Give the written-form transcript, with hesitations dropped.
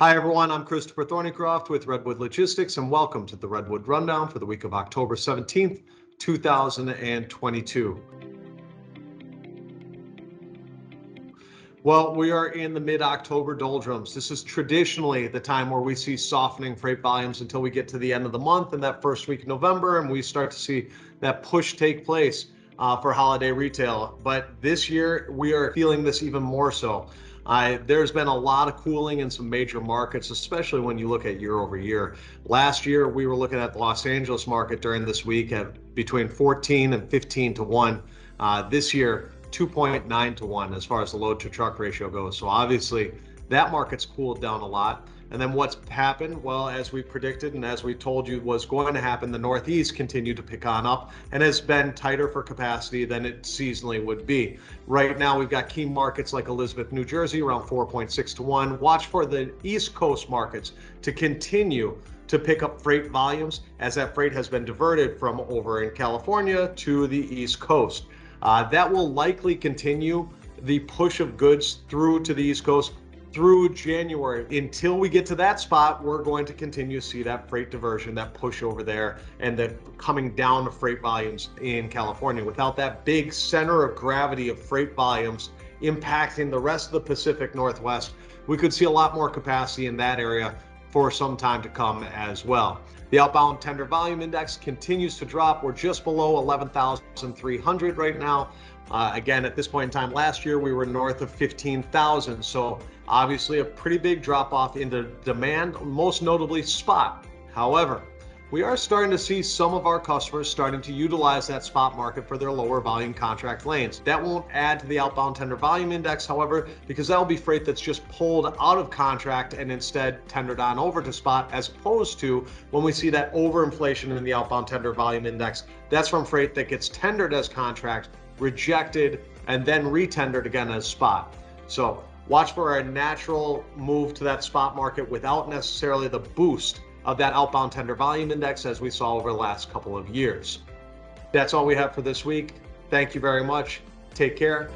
Hi, everyone. I'm Christopher Thornycroft with Redwood Logistics, and welcome to the Redwood Rundown for the week of October 17th, 2022. Well, we are in the mid-October doldrums. This is traditionally the time where we see softening freight volumes until we get to the end of the month and that first week of November, and we start to see that push take place for holiday retail. But this year, we are feeling this even more so. There's been a lot of cooling in some major markets, especially when you look at year over year. Last year, we were looking at the Los Angeles market during this week at between 14 and 15 to 1. This year, 2.9 to 1 as far as the load to truck ratio goes. So obviously that market's cooled down a lot. And then what's happened? Well, as we predicted and as we told you was going to happen, the Northeast continued to pick on up and has been tighter for capacity than it seasonally would be. Right now, we've got key markets like Elizabeth, New Jersey, around 4.6 to 1. Watch for the East Coast markets to continue to pick up freight volumes as that freight has been diverted from over in California to the East Coast. That will likely continue the push of goods through to the East Coast through January. Until we get to that spot, we're going to continue to see that freight diversion, that push over there, and the coming down of freight volumes in California. Without that big center of gravity of freight volumes impacting the rest of the Pacific Northwest, we could see a lot more capacity in that area for some time to come as well. The outbound tender volume index continues to drop. We're just below 11,300 right now. Again, at this point in time last year, we were north of 15,000. So obviously a pretty big drop off in the demand, most notably spot. However, we are starting to see some of our customers starting to utilize that spot market for their lower volume contract lanes. That won't add to the outbound tender volume index, however, because that'll be freight that's just pulled out of contract and instead tendered on over to spot, as opposed to when we see that overinflation in the outbound tender volume index, that's from freight that gets tendered as contract, rejected, and then retendered again as spot. So watch for a natural move to that spot market without necessarily the boost of that outbound tender volume index as we saw over the last couple of years. That's all we have for this week. Thank you very much. Take care.